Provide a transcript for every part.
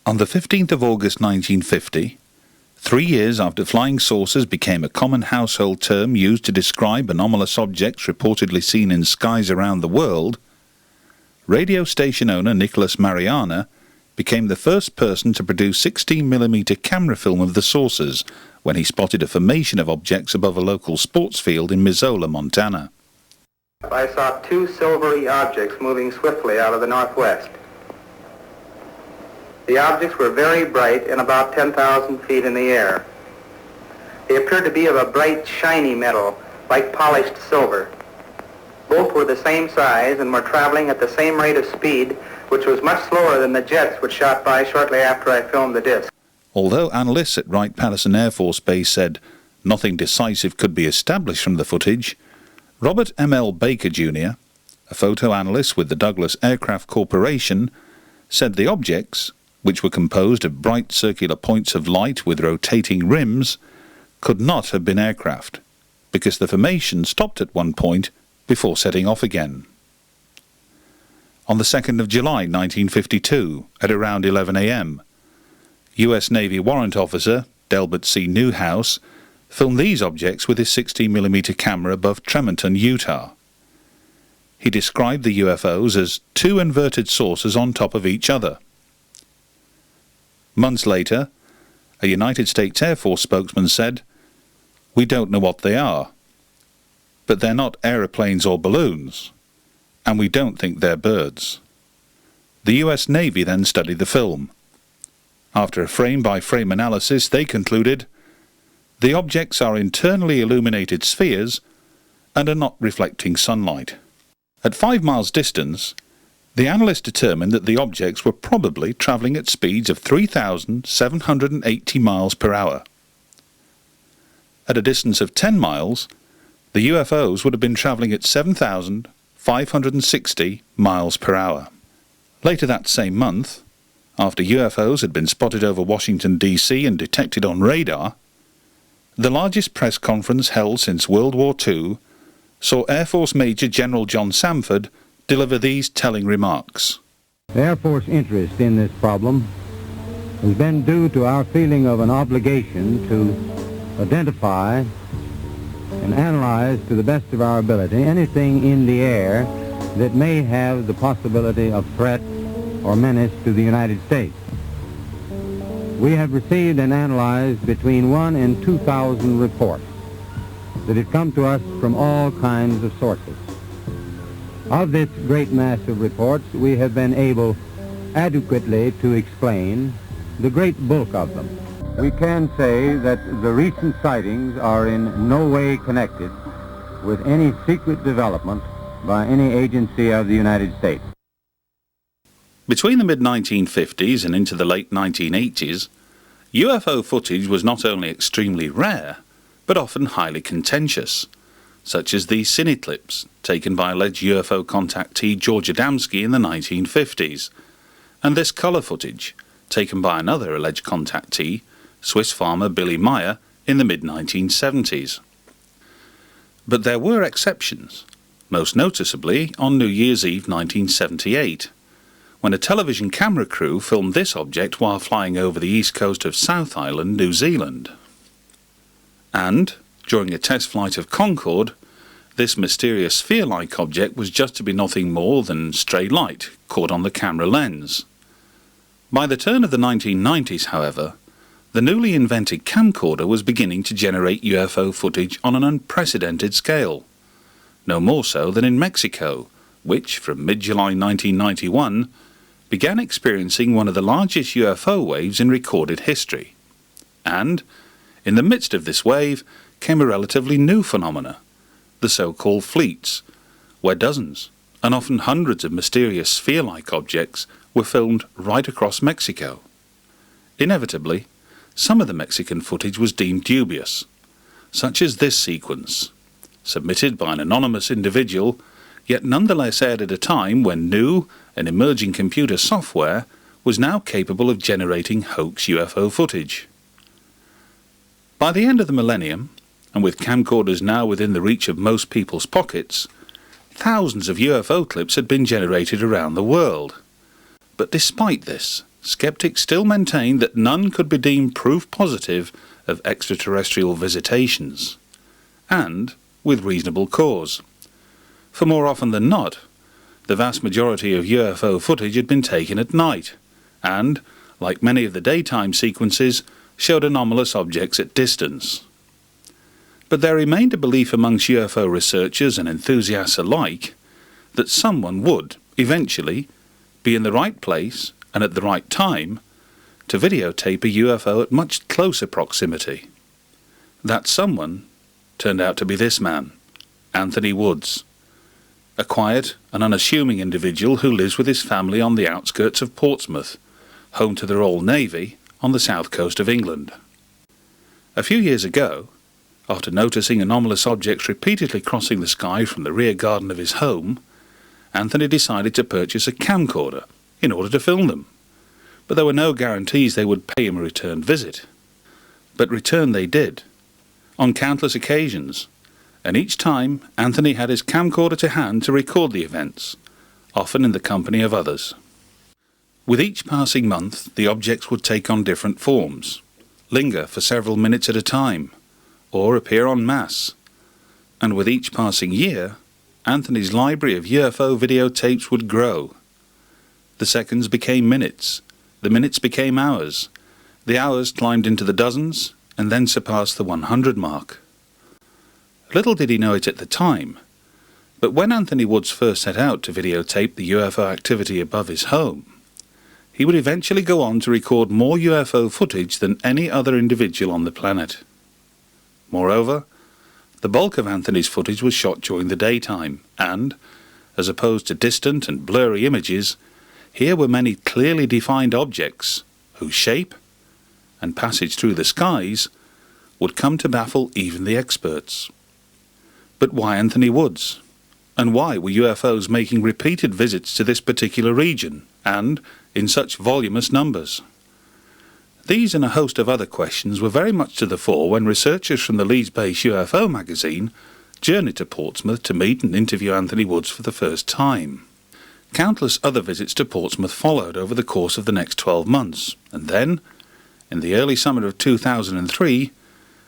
On the 15th of August 1950, 3 years after flying saucers became a common household term used to describe anomalous objects reportedly seen in skies around the world, radio station owner Nicholas Mariana became the first person to produce 16mm camera film of the saucers when he spotted a formation of objects above a local sports field in Missoula, Montana. I saw two silvery objects moving swiftly out of the northwest. The objects were very bright and about 10,000 feet in the air. They appeared to be of a bright, shiny metal, like polished silver. Both were the same size and were traveling at the same rate of speed, which was much slower than the jets which shot by shortly after I filmed the disc. Although analysts at Wright-Patterson Air Force Base said nothing decisive could be established from the footage, Robert M.L. Baker Jr., a photo analyst with the Douglas Aircraft Corporation, said the objects, which were composed of bright circular points of light with rotating rims, could not have been aircraft, because the formation stopped at one point before setting off again. On the 2nd of July 1952, at around 11 a.m., U.S. Navy warrant officer Delbert C. Newhouse filmed these objects with his 16mm camera above Tremonton, Utah. He described the UFOs as two inverted saucers on top of each other. Months later, a United States Air Force spokesman said, "We don't know what they are, but they're not aeroplanes or balloons, and we don't think they're birds." The US Navy then studied the film. After a frame-by-frame analysis, they concluded, the objects are internally illuminated spheres and are not reflecting sunlight. At 5 miles distance, the analysts determined that the objects were probably travelling at speeds of 3,780 miles per hour. At a distance of 10 miles, the UFOs would have been travelling at 7,560 miles per hour. Later that same month, after UFOs had been spotted over Washington, D.C. and detected on radar, the largest press conference held since World War II saw Air Force Major General John Samford deliver these telling remarks. The Air Force interest in this problem has been due to our feeling of an obligation to identify and analyze to the best of our ability anything in the air that may have the possibility of threat or menace to the United States. We have received and analyzed between 1,000 and 2,000 reports that have come to us from all kinds of sources. Of this great mass of reports, we have been able adequately to explain the great bulk of them. We can say that the recent sightings are in no way connected with any secret development by any agency of the United States. Between the mid-1950s and into the late 1980s, UFO footage was not only extremely rare, but often highly contentious, such as the cine clips taken by alleged UFO contactee George Adamski in the 1950s, and this colour footage taken by another alleged contactee, Swiss farmer Billy Meyer, in the mid-1970s. But there were exceptions, most noticeably on New Year's Eve 1978, when a television camera crew filmed this object while flying over the east coast of South Island, New Zealand. And, during a test flight of Concorde, this mysterious sphere-like object was just to be nothing more than stray light caught on the camera lens. By the turn of the 1990s, however, the newly invented camcorder was beginning to generate UFO footage on an unprecedented scale, no more so than in Mexico, which, from mid-July 1991, began experiencing one of the largest UFO waves in recorded history. And, in the midst of this wave, came a relatively new phenomena, the so-called fleets, where dozens, and often hundreds of mysterious sphere-like objects were filmed right across Mexico. Inevitably, some of the Mexican footage was deemed dubious, such as this sequence, submitted by an anonymous individual, yet nonetheless aired at a time when new and emerging computer software was now capable of generating hoax UFO footage. By the end of the millennium, and with camcorders now within the reach of most people's pockets, thousands of UFO clips had been generated around the world. But despite this, skeptics still maintained that none could be deemed proof positive of extraterrestrial visitations, and with reasonable cause. For more often than not, the vast majority of UFO footage had been taken at night, and, like many of the daytime sequences, showed anomalous objects at distance. But there remained a belief amongst UFO researchers and enthusiasts alike that someone would, eventually, be in the right place and at the right time to videotape a UFO at much closer proximity. That someone turned out to be this man, Anthony Woods, a quiet and unassuming individual who lives with his family on the outskirts of Portsmouth, home to the Royal Navy on the south coast of England. A few years ago, after noticing anomalous objects repeatedly crossing the sky from the rear garden of his home, Anthony decided to purchase a camcorder in order to film them. But there were no guarantees they would pay him a return visit. But return they did, on countless occasions, and each time Anthony had his camcorder to hand to record the events, often in the company of others. With each passing month, the objects would take on different forms, linger for several minutes at a time, or appear en masse. And with each passing year, Anthony's library of UFO videotapes would grow. The seconds became minutes, the minutes became hours, the hours climbed into the dozens, and then surpassed the 100 mark. Little did he know it at the time, but when Anthony Woods first set out to videotape the UFO activity above his home, he would eventually go on to record more UFO footage than any other individual on the planet. Moreover, the bulk of Anthony's footage was shot during the daytime, and, as opposed to distant and blurry images, here were many clearly defined objects whose shape and passage through the skies would come to baffle even the experts. But why Anthony Woods? And why were UFOs making repeated visits to this particular region, and in such voluminous numbers? These and a host of other questions were very much to the fore when researchers from the Leeds-based UFO magazine journeyed to Portsmouth to meet and interview Anthony Woods for the first time. Countless other visits to Portsmouth followed over the course of the next 12 months, and then, in the early summer of 2003,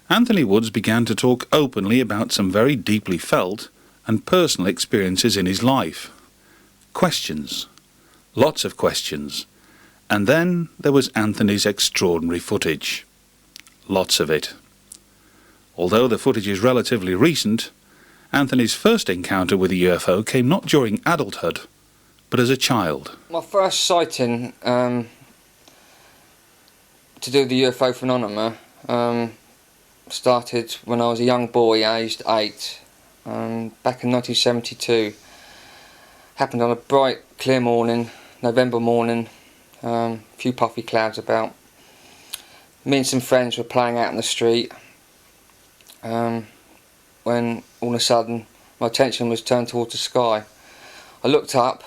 Anthony Woods began to talk openly about some very deeply felt and personal experiences in his life. Questions. Lots of questions. And then there was Anthony's extraordinary footage. Lots of it. Although the footage is relatively recent, Anthony's first encounter with a UFO came not during adulthood, but as a child. My first sighting to do the UFO phenomena started when I was a young boy, aged 8, back in 1972. Happened on a bright, clear morning, November morning, a few puffy clouds about. Me and some friends were playing out in the street when all of a sudden my attention was turned towards the sky. I looked up,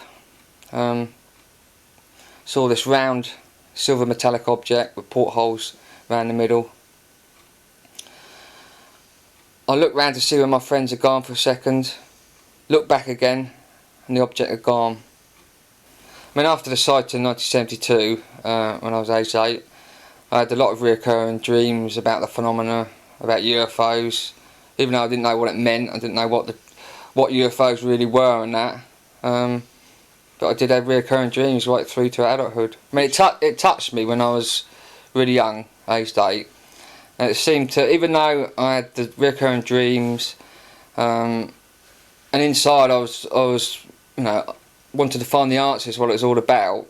saw this round silver metallic object with portholes around the middle. I looked round to see where my friends had gone for a second, looked back again, and the object had gone. I mean, after the sight in 1972, when I was aged 8, I had a lot of recurring dreams about the phenomena, about UFOs, even though I didn't know what it meant. I didn't know what UFOs really were and that. But I did have recurring dreams right through to adulthood. I mean, it touched me when I was really young, aged 8. And it seemed to, even though I had the recurring dreams, and inside I was, you know, wanted to find the answers, what it was all about.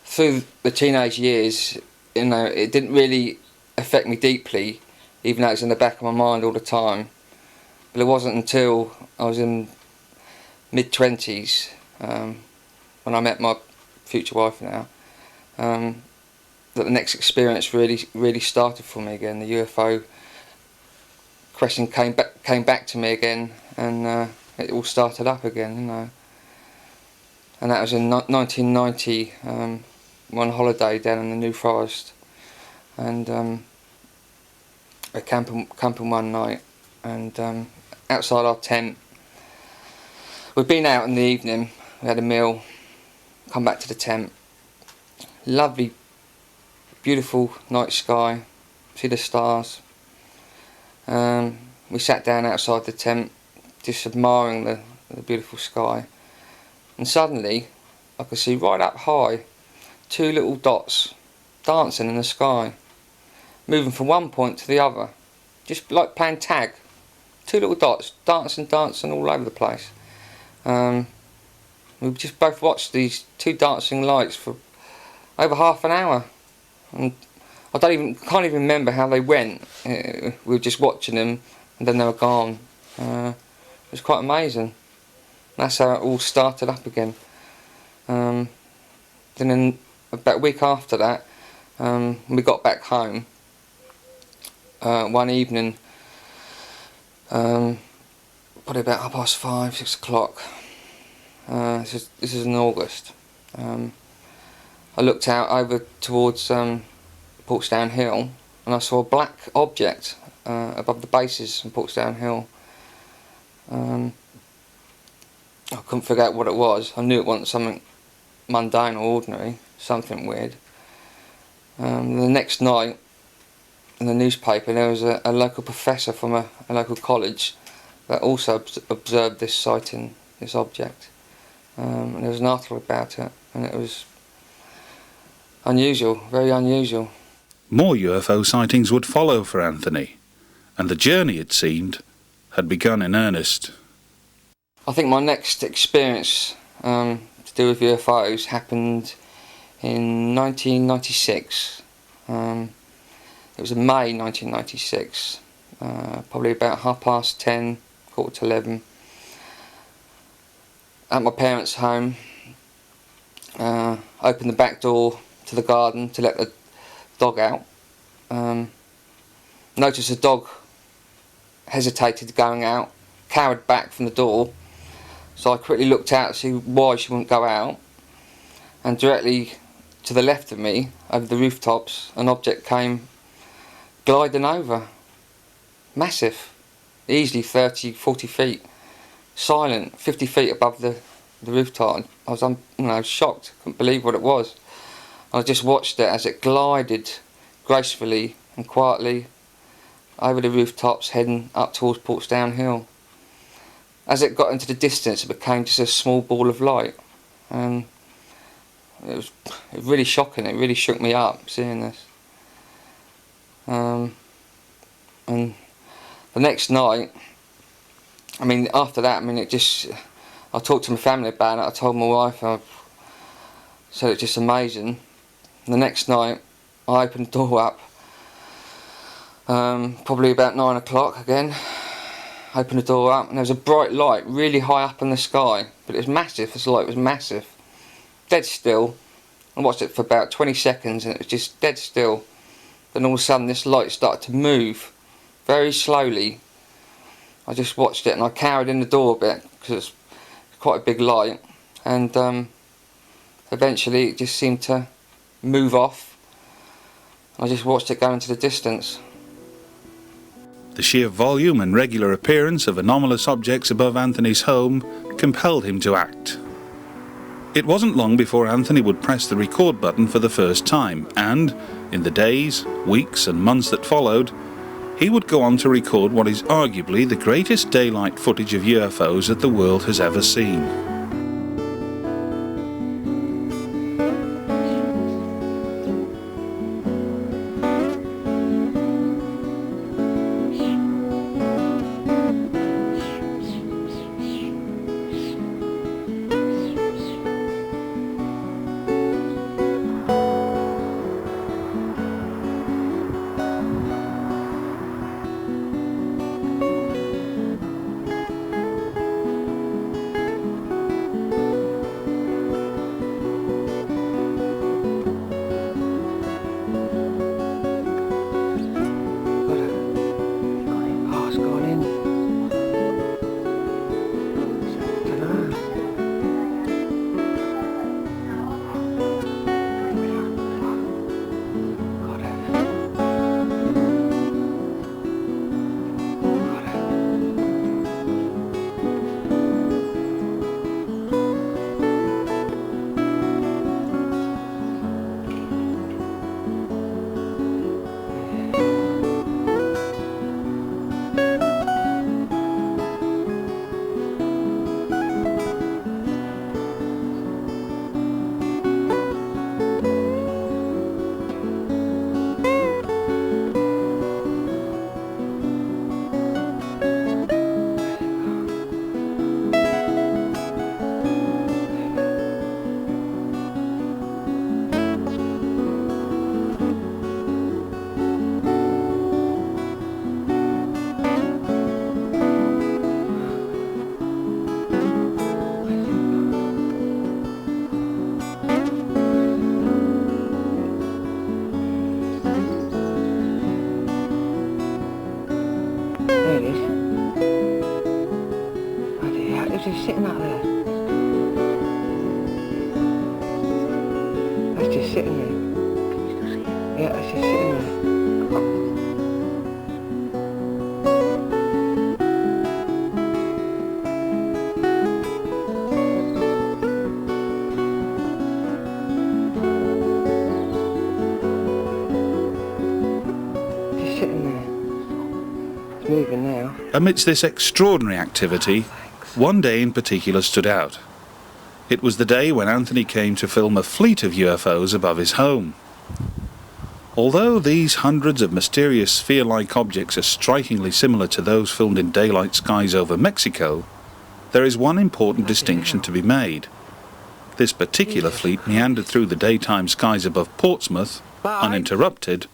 Through the teenage years, you know, it didn't really affect me deeply, even though it was in the back of my mind all the time. But it wasn't until I was in mid-20s, when I met my future wife now, that the next experience really started for me again. The UFO question came back to me again, and it all started up again, you know. And that was in 1990, one holiday down in the New Forest, and we're camping one night, and outside our tent, we'd been out in the evening, we had a meal, come back to the tent, lovely, beautiful night sky, see the stars. We sat down outside the tent, just admiring the beautiful sky, and suddenly I could see right up high 2 little dots dancing in the sky, moving from one point to the other, just like playing tag. 2 little dots dancing all over the place. We just both watched these 2 dancing lights for over half an hour, and I can't even remember how they went. We were just watching them, and then they were gone. It was quite amazing. That's how it all started up again. Then in about a week after that, we got back home one evening, probably about 5:30, 6 o'clock. This is in August. I looked out over towards Portsmouth Hill, and I saw a black object above the bases in Portsmouth Hill. I couldn't figure out what it was. I knew it wasn't something mundane or ordinary, something weird. The next night, in the newspaper, there was a local professor from a local college that also observed this sighting, this object. And there was an article about it, and it was unusual, very unusual. More UFO sightings would follow for Anthony, and the journey, it seemed, had begun in earnest. I think my next experience to do with UFOs happened in 1996. It was in May 1996, probably about 10:30, 11:15, at my parents' home. Opened the back door to the garden to let the dog out. Noticed the dog hesitated going out, cowered back from the door, so I quickly looked out to see why she wouldn't go out, and directly to the left of me, over the rooftops, an object came gliding over. Massive, easily 30, 40 feet, silent, 50 feet above the rooftop. I was shocked, couldn't believe what it was. I just watched it as it glided gracefully and quietly over the rooftops, heading up towards Portsmouth Hill. As it got into the distance, it became just a small ball of light, and it was really shocking. It really shook me up seeing this. And the next night, after that, I talked to my family about it. I told my wife. I said it's just amazing. And the next night, I opened the door up, probably about 9 o'clock again. Opened the door up, and there was a bright light really high up in the sky, but it was massive. This light was massive, dead still. I watched it for about 20 seconds, and it was just dead still. Then all of a sudden, this light started to move very slowly. I just watched it, and I cowered in the door a bit because it's quite a big light, and eventually it just seemed to move off. I just watched it go into the distance. The sheer volume and regular appearance of anomalous objects above Anthony's home compelled him to act. It wasn't long before Anthony would press the record button for the first time, and, in the days, weeks and months that followed, he would go on to record what is arguably the greatest daylight footage of UFOs that the world has ever seen. just sitting there. Yeah, it's just sitting there. Just sitting there. It's moving now. Amidst this extraordinary activity, one day in particular stood out. It was the day when Anthony came to film a fleet of UFOs above his home. Although these hundreds of mysterious sphere-like objects are strikingly similar to those filmed in daylight skies over Mexico, there is one important distinction to be made. This particular fleet meandered through the daytime skies above Portsmouth, uninterrupted,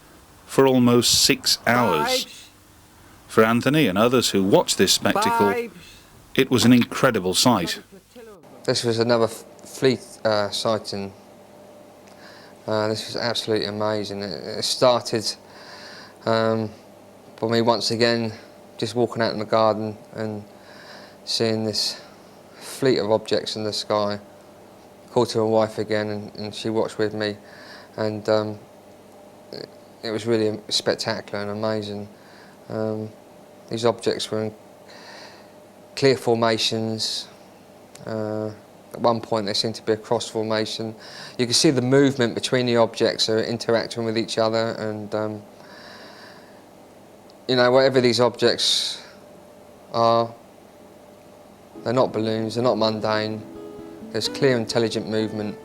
for almost 6 hours. For Anthony and others who watched this spectacle, it was an incredible sight. This was another fleet sighting. This was absolutely amazing. It started by me once again just walking out in the garden and seeing this fleet of objects in the sky. Called to my wife again and she watched with me, and it was really spectacular and amazing. These objects were in clear formations. At one point they seemed to be a cross formation. You can see the movement between the objects are interacting with each other, and you know, whatever these objects are, they're not balloons, they're not mundane. There's clear, intelligent movement.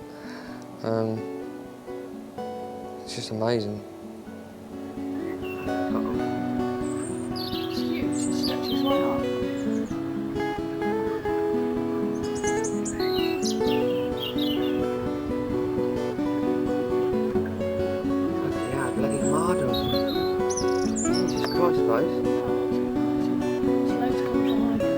It's just amazing. It's huge, it stretches right up. Yeah, bloody martyrs. Jesus Christ, guys. It's loads coming from over.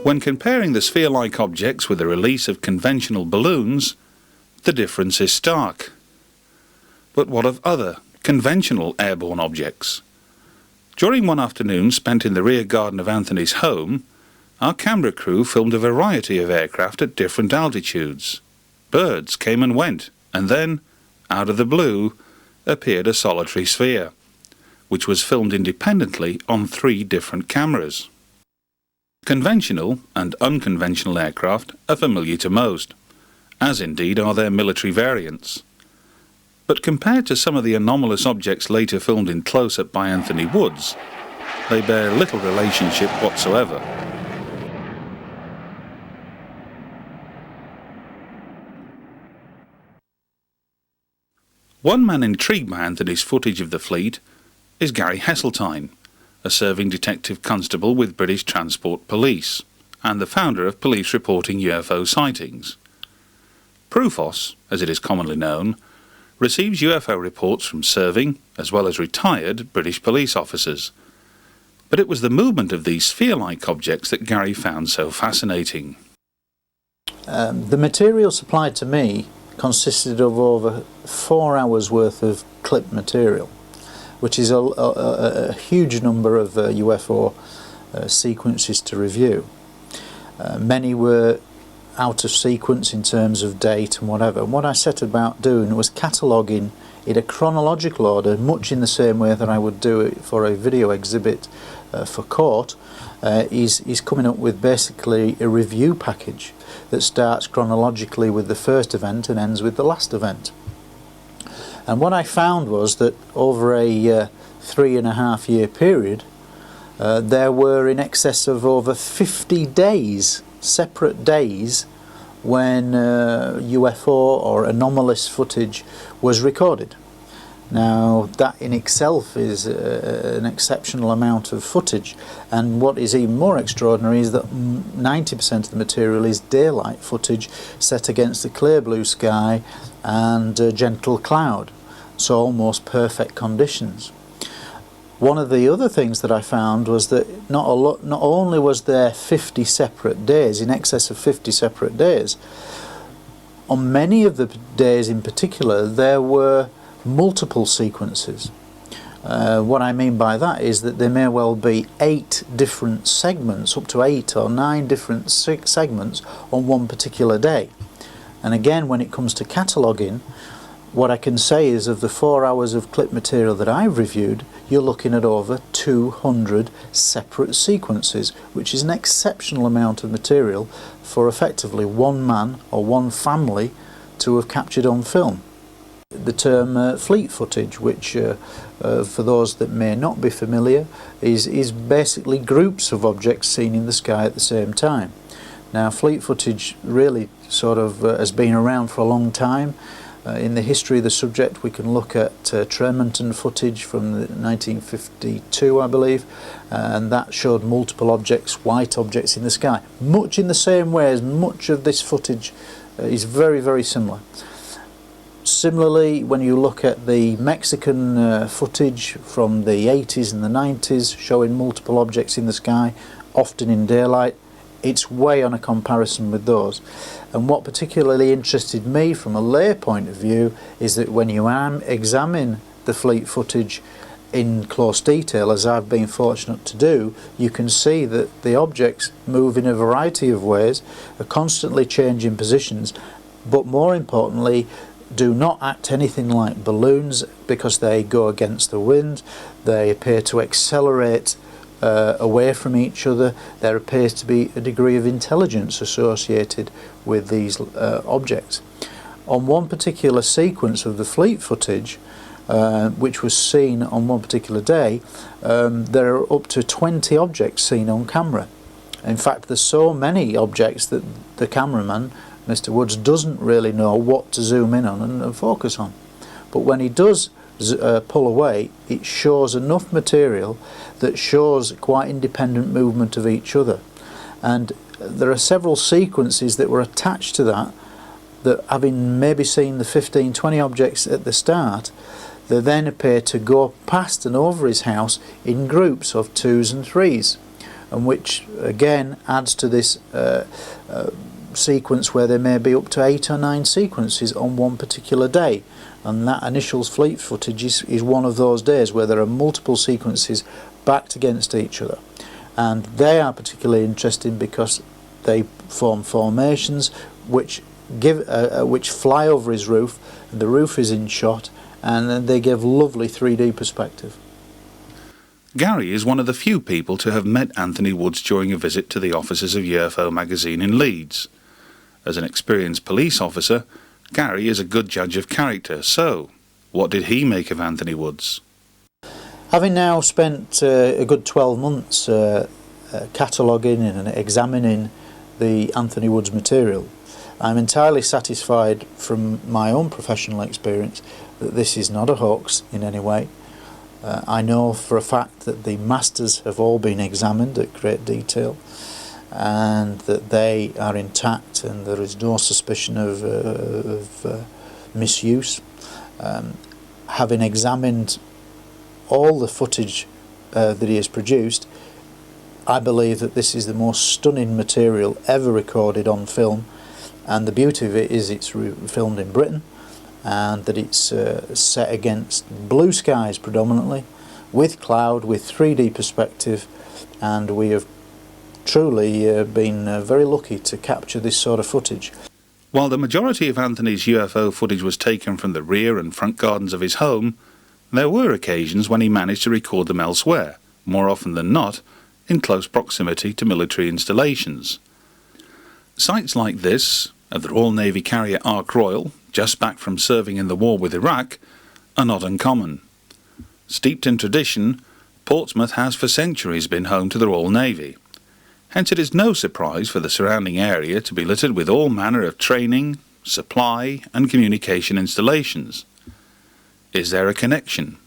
When comparing the sphere-like objects with the release of conventional balloons, the difference is stark. But what of other, conventional airborne objects? During one afternoon spent in the rear garden of Anthony's home, our camera crew filmed a variety of aircraft at different altitudes. Birds came and went, and then, out of the blue, appeared a solitary sphere, which was filmed independently on 3 different cameras. Conventional and unconventional aircraft are familiar to most, as indeed are their military variants. But compared to some of the anomalous objects later filmed in close-up by Anthony Woods, they bear little relationship whatsoever. One man intrigued by Anthony's footage of the fleet is Gary Heseltine, a serving detective constable with British Transport Police, and the founder of Police Reporting UFO Sightings. PRUFOS, as it is commonly known, receives UFO reports from serving, as well as retired, British police officers. But it was the movement of these sphere-like objects that Gary found so fascinating. The material supplied to me consisted of over 4 hours worth of clip material, which is a huge number of UFO sequences to review. Many were out of sequence in terms of date and whatever. And what I set about doing was cataloguing in a chronological order, much in the same way that I would do it for a video exhibit for court. Is coming up with basically a review package that starts chronologically with the first event and ends with the last event. And what I found was that over a 3.5 year period, there were in excess of over 50 days, separate days, when UFO or anomalous footage was recorded. Now that in itself is an exceptional amount of footage, and what is even more extraordinary is that 90% of the material is daylight footage set against a clear blue sky and a gentle cloud, so almost perfect conditions. One of the other things that I found was that not only was there 50 separate days, in excess of 50 separate days, on many of the days in particular there were multiple sequences. What I mean by that is that there may well be 8 different segments, up to 8 or 9 different segments on one particular day. And again, when it comes to cataloguing, what I can say is of the 4 hours of clip material that I've reviewed, you're looking at over 200 separate sequences, which is an exceptional amount of material for effectively one man or one family to have captured on film. The term fleet footage, which for those that may not be familiar, is basically groups of objects seen in the sky at the same time. Now fleet footage really sort of has been around for a long time. In the history of the subject we can look at Tremonton footage from 1952 I believe, and that showed multiple objects, white objects in the sky, much in the same way as much of this footage is very, very similar. Similarly, when you look at the Mexican footage from the 80s and the 90s showing multiple objects in the sky, often in daylight, it's way on a comparison with those. And what particularly interested me from a lay point of view is that when you examine the fleet footage in close detail, as I've been fortunate to do, you can see that the objects move in a variety of ways, are constantly changing positions, but more importantly do not act anything like balloons because they go against the wind. They appear to accelerate away from each other. There appears to be a degree of intelligence associated with these objects. On one particular sequence of the fleet footage, which was seen on one particular day, there are up to 20 objects seen on camera. In fact, there's so many objects that the cameraman, Mr. Woods, doesn't really know what to zoom in on and focus on. But when he does pull away, it shows enough material that shows quite independent movement of each other. And there are several sequences that were attached to that, that having maybe seen the 15-20 objects at the start, they then appear to go past and over his house in groups of 2s and 3s, and which again adds to this sequence where there may be up to 8 or 9 sequences on one particular day. And that initial fleet footage is one of those days where there are multiple sequences backed against each other, and they are particularly interesting because they form formations which fly over his roof, and the roof is in shot, and then they give lovely 3D perspective. Gary is one of the few people to have met Anthony Woods during a visit to the offices of UFO magazine in Leeds. As an experienced police officer, Gary is a good judge of character, so what did he make of Anthony Woods? Having now spent a good 12 months cataloguing and examining the Anthony Woods material, I'm entirely satisfied from my own professional experience that this is not a hoax in any way. I know for a fact that the masters have all been examined at great detail, and that they are intact and there is no suspicion of misuse. Having examined all the footage that he has produced, I believe that this is the most stunning material ever recorded on film, and the beauty of it is it's filmed in Britain, and that it's set against blue skies predominantly, with cloud, with 3D perspective, and we have truly been very lucky to capture this sort of footage. While the majority of Anthony's UFO footage was taken from the rear and front gardens of his home, there were occasions when he managed to record them elsewhere, more often than not, in close proximity to military installations. Sites like this, of the Royal Navy carrier Ark Royal, just back from serving in the war with Iraq, are not uncommon. Steeped in tradition, Portsmouth has for centuries been home to the Royal Navy. Hence it is no surprise for the surrounding area to be littered with all manner of training, supply and communication installations. Is there a connection?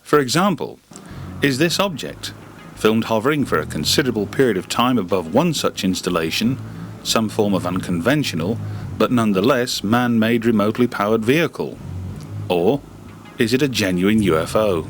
For example, is this object, filmed hovering for a considerable period of time above one such installation, some form of unconventional but nonetheless man-made remotely powered vehicle? Or is it a genuine UFO?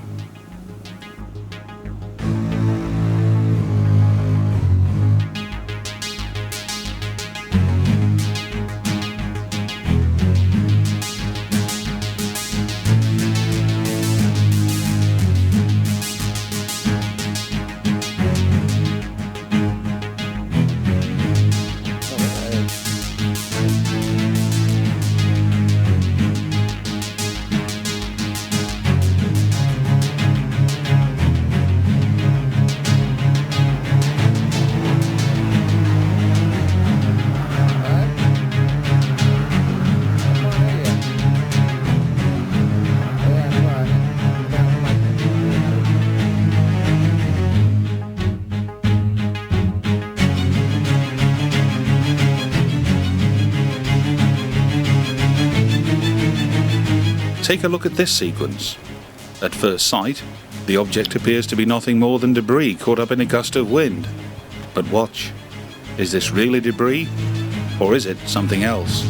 Take a look at this sequence. At first sight, the object appears to be nothing more than debris caught up in a gust of wind. But watch. Is this really debris? Or is it something else?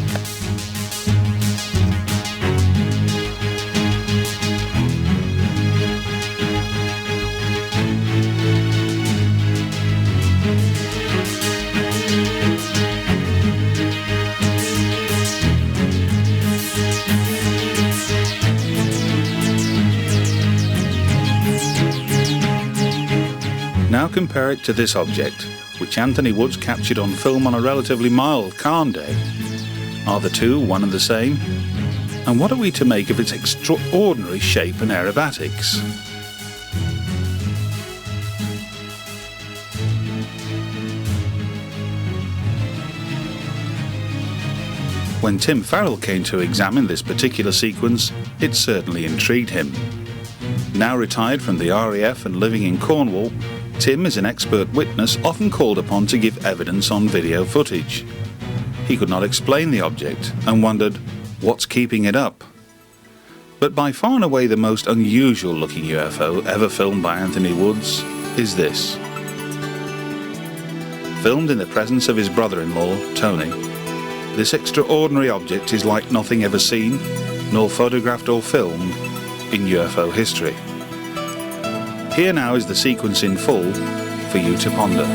Now compare it to this object, which Anthony Woods captured on film on a relatively mild, calm day. Are the two one and the same? And what are we to make of its extraordinary shape and aerobatics? When Tim Farrell came to examine this particular sequence, it certainly intrigued him. Now retired from the RAF and living in Cornwall, Tim is an expert witness often called upon to give evidence on video footage. He could not explain the object and wondered, what's keeping it up? But by far and away the most unusual looking UFO ever filmed by Anthony Woods is this. Filmed in the presence of his brother-in-law, Tony, this extraordinary object is like nothing ever seen, nor photographed or filmed in UFO history. Here now is the sequence in full for you to ponder.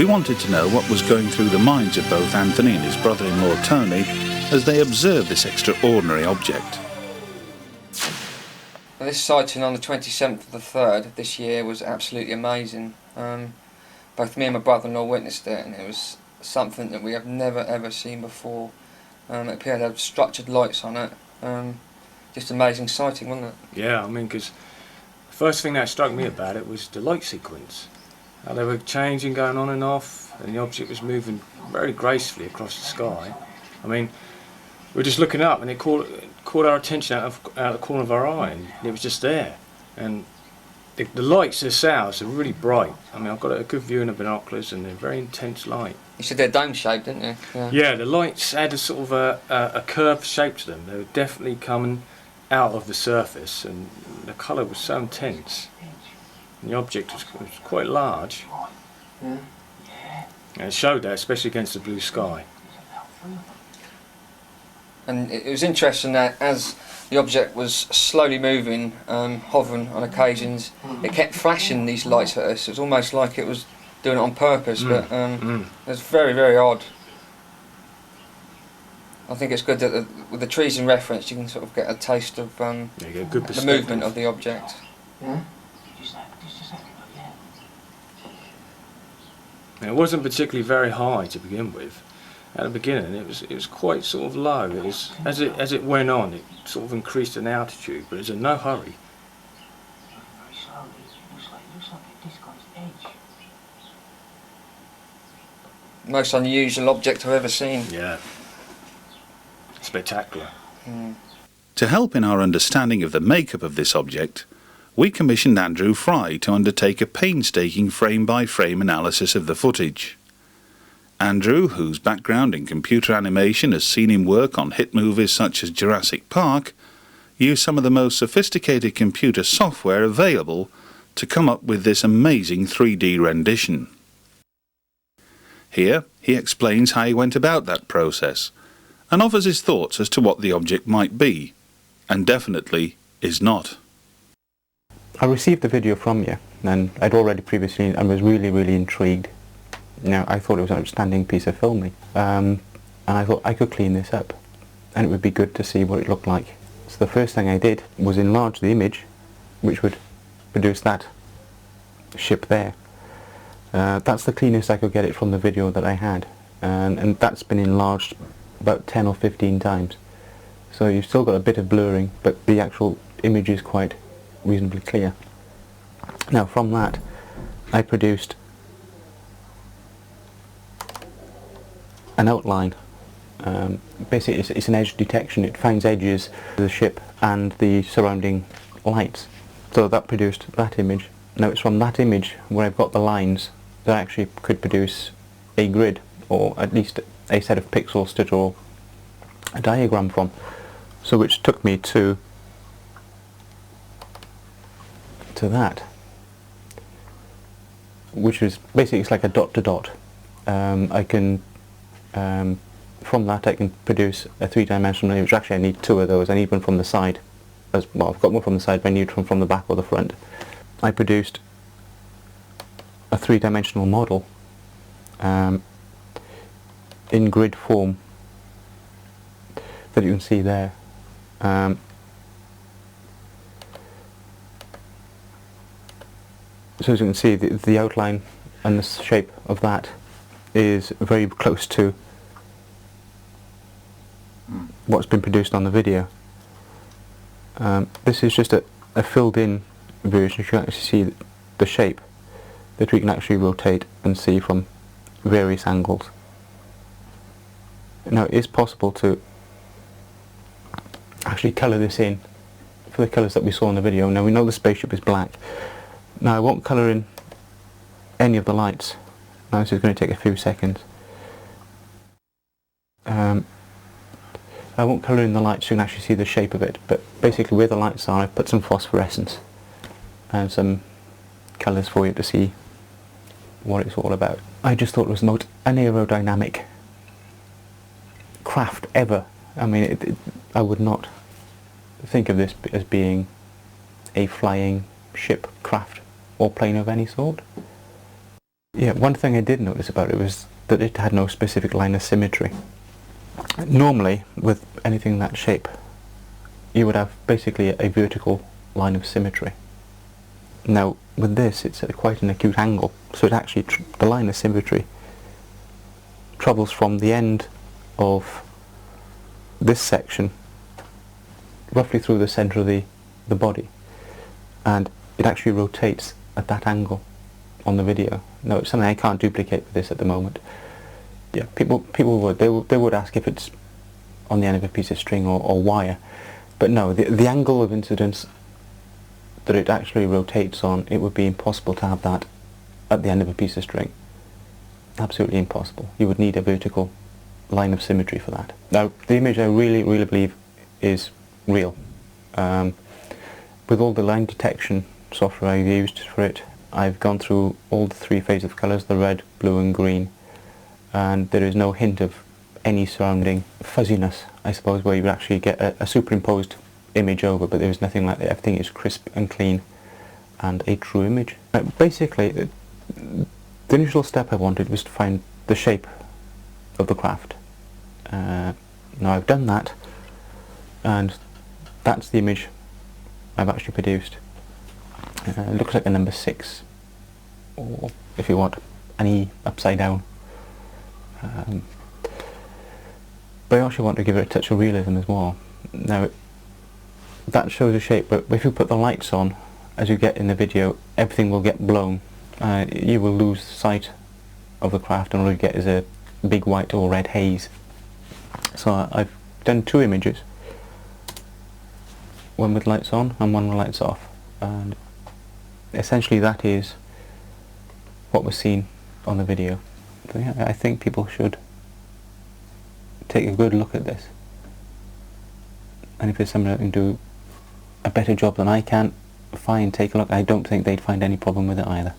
we wanted to know what was going through the minds of both Anthony and his brother-in-law Tony as they observed this extraordinary object. This sighting on the 27th of the 3rd this year was absolutely amazing. Both me and my brother-in-law witnessed it, and it was something that we have never ever seen before. It appeared to have structured lights on it. Just amazing sighting, wasn't it? Yeah, I mean, because the first thing that struck me about it was the light sequence. How they were changing, going on and off, and the object was moving very gracefully across the sky. I mean, we were just looking up, and it caught our attention out of the corner of our eye, and it was just there. And the lights themselves are really bright. I mean, I've got a good view in the binoculars, and they're very intense light. You said they're dome shaped, didn't you? Yeah, the lights had a sort of a curved shape to them. They were definitely coming out of the surface, and the colour was so intense. And the object was quite large. Yeah. And it showed that, especially against the blue sky. And it was interesting that as the object was slowly moving, hovering on occasions, it kept flashing these lights at us. It was almost like it was doing it on purpose, but it was very, very odd. I think it's good that with the trees in reference, you can sort of get a taste of Yeah, you get a good the movement of the object. Now, it wasn't particularly very high to begin with. At the beginning, it was quite sort of low. It was, as it went on, it sort of increased in altitude, but it was in no hurry. Most unusual object I've ever seen. Yeah, spectacular. To help in our understanding of the makeup of this object, we commissioned Andrew Fry to undertake a painstaking frame-by-frame analysis of the footage. Andrew, whose background in computer animation has seen him work on hit movies such as Jurassic Park, used some of the most sophisticated computer software available to come up with this amazing 3D rendition. Here, he explains how he went about that process, and offers his thoughts as to what the object might be, and definitely is not. I received the video from you, and I'd already previously, I was really intrigued. You know, I thought it was an outstanding piece of filming, and I thought I could clean this up, and it would be good to see what it looked like. So the first thing I did was enlarge the image, which would produce that ship there. That's the cleanest I could get it from the video that I had, and that's been enlarged about 10 or 15 times. So you've still got a bit of blurring, but the actual image is quite reasonably clear. Now from that I produced an outline. Basically it's an edge detection. It finds edges of the ship and the surrounding lights. So that produced that image. Now it's from that image where I've got the lines that I actually could produce a grid, or at least a set of pixels to draw a diagram from. So which took me to that, which is basically, it's like a dot to dot. I can from that I can produce a three-dimensional image. Actually I need two of those. I need one from the side as well. I've got one from the side, but I need one from the back or the front. I produced a three-dimensional model in grid form that you can see there. So as you can see, the outline and the shape of that is very close to what's been produced on the video. This is just a filled in version. You can actually see the shape that we can actually rotate and see from various angles. Now it is possible to actually colour this in for the colours that we saw in the video. Now we know the spaceship is black. Now I won't colour in any of the lights. Now this is going to take a few seconds. I won't colour in the lights so you can actually see the shape of it, but basically where the lights are I've put some phosphorescence and some colours for you to see what it's all about. I just thought it was the most unaerodynamic craft ever. I mean, I would not think of this as being a flying ship, craft or plane of any sort. Yeah, one thing I did notice about it was that it had no specific line of symmetry. Normally, with anything that shape, you would have basically a vertical line of symmetry. Now, with this, it's at quite an acute angle, so it actually, the line of symmetry travels from the end of this section roughly through the centre of the body, and it actually rotates at that angle on the video. Now, it's something I can't duplicate with this at the moment. Yeah, people would ask if it's on the end of a piece of string or wire, but no, the angle of incidence that it actually rotates on, it would be impossible to have that at the end of a piece of string. Absolutely impossible. You would need a vertical line of symmetry for that. Now, the image I really believe is real. With all the line detection software I've used for it, I've gone through all the three phases of colours, the red, blue and green, and there is no hint of any surrounding fuzziness, I suppose, where you would actually get a superimposed image over, but there is nothing like that. Everything is crisp and clean and a true image. Basically, the initial step I wanted was to find the shape of the craft. Now I've done that, and that's the image I've actually produced. It looks like a number 6, or if you want, an E upside down. But I actually want to give it a touch of realism as well. Now, that shows a shape, but if you put the lights on, as you get in the video, everything will get blown. You will lose sight of the craft, and all you get is a big white or red haze. So I've done 2 images, one with lights on and one with lights off, and essentially that is what was seen on the video. So yeah, I think people should take a good look at this, and if there's someone that can do a better job than I can, fine, take a look. I don't think they'd find any problem with it either.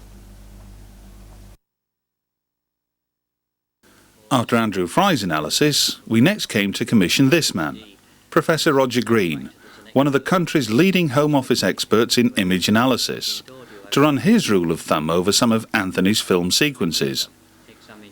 After Andrew Fry's analysis, we next came to commission this man, Professor Roger Green, one of the country's leading Home Office experts in image analysis, to run his rule of thumb over some of Anthony's film sequences.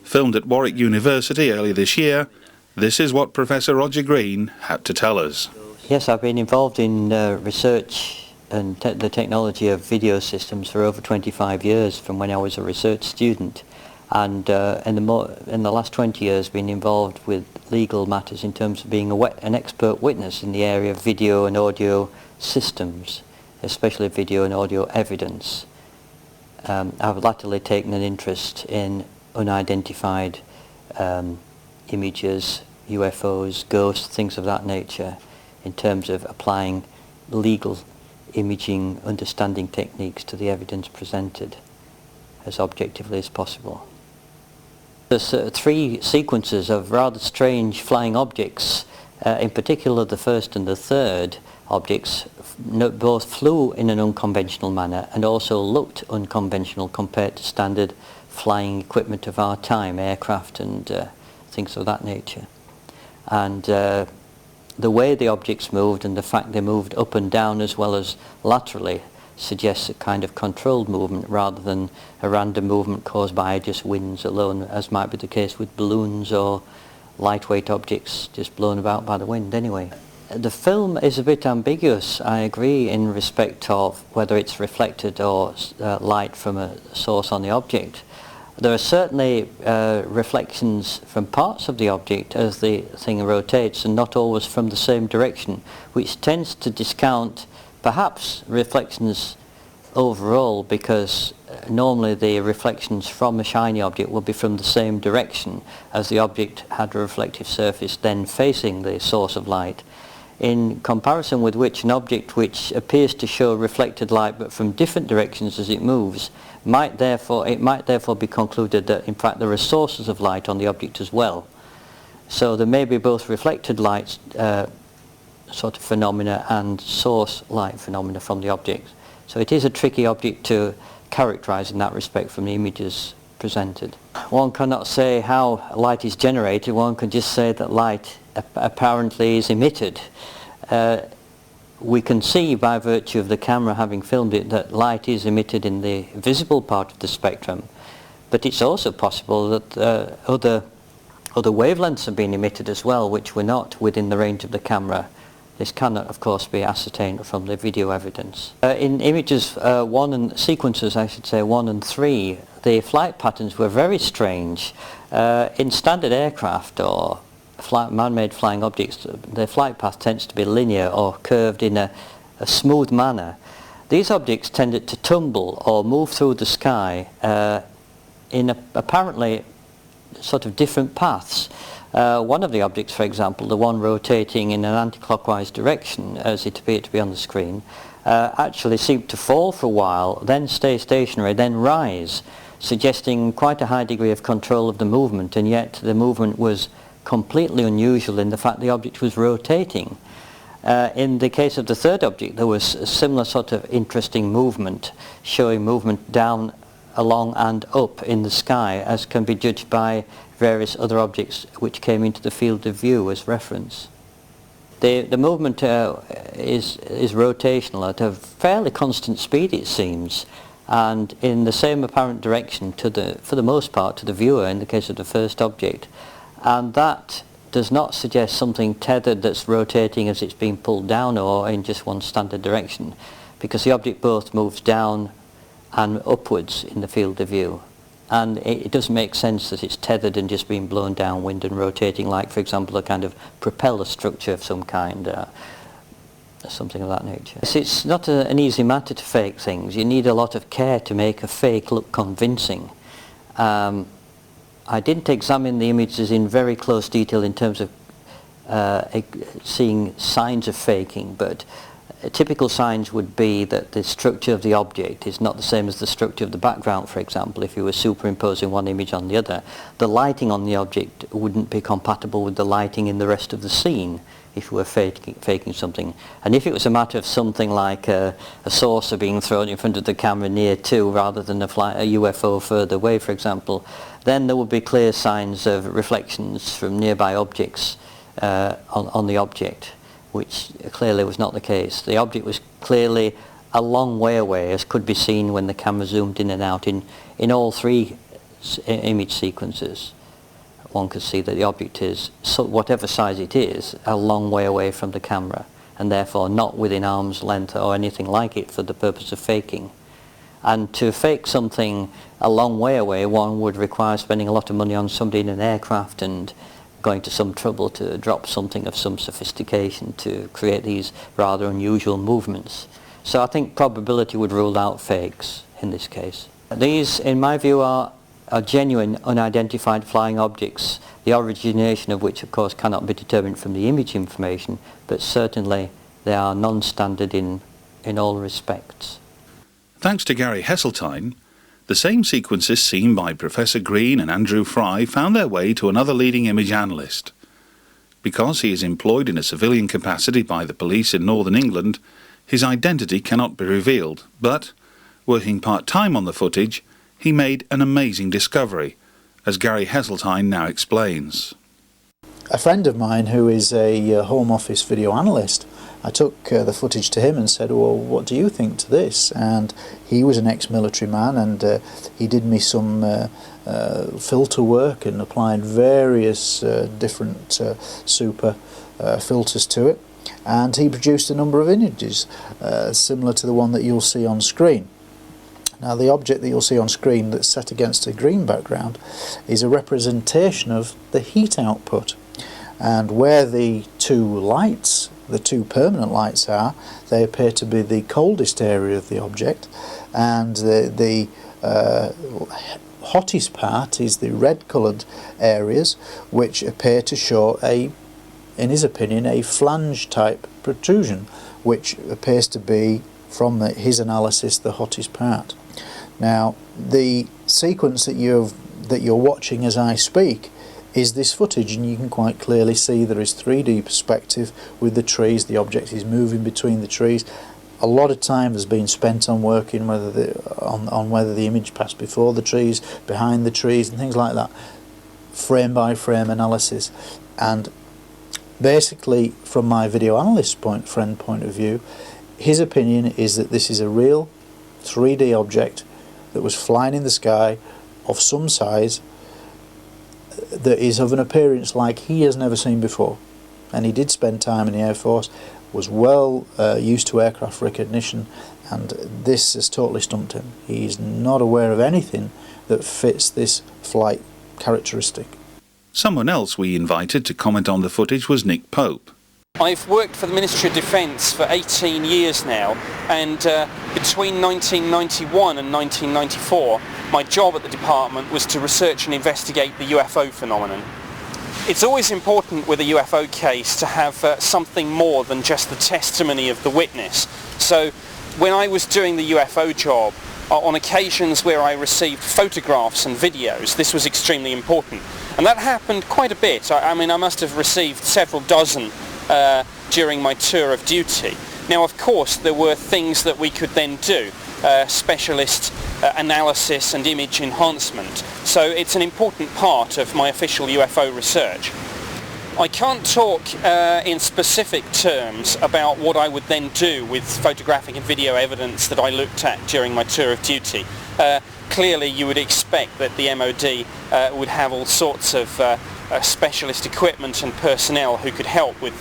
Filmed at Warwick University early this year, this is what Professor Roger Green had to tell us. Yes, I've been involved in research and the technology of video systems for over 25 years, from when I was a research student, and in the last 20 years been involved with legal matters in terms of being an expert witness in the area of video and audio systems, especially video and audio evidence. I've latterly taken an interest in unidentified images, UFOs, ghosts, things of that nature, in terms of applying legal imaging understanding techniques to the evidence presented as objectively as possible. There's 3 sequences of rather strange flying objects, in particular the first and the third objects both flew in an unconventional manner and also looked unconventional compared to standard flying equipment of our time, aircraft and things of that nature. And the way the objects moved and the fact they moved up and down as well as laterally suggests a kind of controlled movement rather than a random movement caused by just winds alone, as might be the case with balloons or lightweight objects just blown about by the wind anyway. The film is a bit ambiguous, I agree, in respect of whether it's reflected or light from a source on the object. There are certainly reflections from parts of the object as the thing rotates, and not always from the same direction, which tends to discount perhaps reflections overall, because normally the reflections from a shiny object will be from the same direction as the object had a reflective surface then facing the source of light, in comparison with which an object which appears to show reflected light but from different directions as it moves might therefore be concluded that in fact there are sources of light on the object as well. So there may be both reflected light sort of phenomena and source light phenomena from the object. So it is a tricky object to characterize in that respect from the images presented. One cannot say how light is generated, one can just say that light apparently is emitted. We can see by virtue of the camera having filmed it that light is emitted in the visible part of the spectrum, But it's also possible that other wavelengths have been emitted as well, which were not within the range of the camera. This cannot, of course, be ascertained from the video evidence. In images sequences, I should say, 1 and 3, the flight patterns were very strange. In standard aircraft or man-made flying objects, their flight path tends to be linear or curved in a smooth manner. These objects tended to tumble or move through the sky in apparently sort of different paths. One of the objects, for example, the one rotating in an anti-clockwise direction, as it appeared to be on the screen, actually seemed to fall for a while, then stay stationary, then rise, suggesting quite a high degree of control of the movement, and yet the movement was completely unusual in the fact the object was rotating. In the case of the third object, there was a similar sort of interesting movement, showing movement down, along and up in the sky, as can be judged by various other objects which came into the field of view as reference. The movement is rotational at a fairly constant speed, it seems, and in the same apparent direction for the most part to the viewer in the case of the first object, and that does not suggest something tethered that's rotating as it's being pulled down or in just one standard direction, because the object both moves down and upwards in the field of view, and it doesn't make sense that it's tethered and just being blown downwind and rotating like, for example, a kind of propeller structure of some kind, something of that nature. It's not an easy matter to fake things. You need a lot of care to make a fake look convincing. I didn't examine the images in very close detail in terms of seeing signs of faking, but typical signs would be that the structure of the object is not the same as the structure of the background, for example. If you were superimposing one image on the other, the lighting on the object wouldn't be compatible with the lighting in the rest of the scene if you were faking something. And if it was a matter of something like a saucer being thrown in front of the camera near to, rather than a UFO further away, for example, then there would be clear signs of reflections from nearby objects on the object, which clearly was not the case. The object was clearly a long way away, as could be seen when the camera zoomed in and out in all three image sequences. One could see that the object is, whatever size it is, a long way away from the camera, and therefore not within arm's length or anything like it for the purpose of faking. And to fake something a long way away, one would require spending a lot of money on somebody in an aircraft and going to some trouble to drop something of some sophistication to create these rather unusual movements. So I think probability would rule out fakes in this case. These, in my view, are genuine unidentified flying objects, the origination of which of course cannot be determined from the image information, but certainly they are non-standard in all respects. Thanks to Gary Heseltine, the same sequences seen by Professor Green and Andrew Fry found their way to another leading image analyst. Because he is employed in a civilian capacity by the police in northern England, his identity cannot be revealed, but, working part-time on the footage, he made an amazing discovery, as Gary Heseltine now explains. A friend of mine who is a Home Office video analyst, I took the footage to him and said, well, what do you think to this? And he was an ex-military man, and he did me some filter work and applied various different super filters to it, and he produced a number of images similar to the one that you'll see on screen. Now, the object that you'll see on screen that's set against a green background is a representation of the heat output, and where the two lights, the two permanent lights are, they appear to be the coldest area of the object, and the hottest part is the red coloured areas, which appear to show in his opinion, a flange type protrusion, which appears to be, from his analysis, the hottest part. Now, the sequence that you're watching as I speak is this footage, and you can quite clearly see there is 3D perspective with the trees. The object is moving between the trees. A lot of time has been spent on working whether the image passed before the trees, behind the trees, and things like that. Frame by frame analysis, and basically, from my video analyst friend point of view, his opinion is that this is a real 3D object that was flying in the sky of some size that is of an appearance like he has never seen before. And he did spend time in the Air Force, was well used to aircraft recognition, and this has totally stumped him. He's not aware of anything that fits this flight characteristic. Someone else we invited to comment on the footage was Nick Pope. I've worked for the Ministry of Defence for 18 years now, and between 1991 and 1994 my job at the department was to research and investigate the UFO phenomenon. It's always important with a UFO case to have something more than just the testimony of the witness. So when I was doing the UFO job, on occasions where I received photographs and videos, this was extremely important. And that happened quite a bit. I mean, I must have received several dozen during my tour of duty. Now, of course, there were things that we could then do, specialist analysis and image enhancement. So it's an important part of my official UFO research. I can't talk in specific terms about what I would then do with photographic and video evidence that I looked at during my tour of duty. Clearly you would expect that the MOD would have all sorts of specialist equipment and personnel who could help with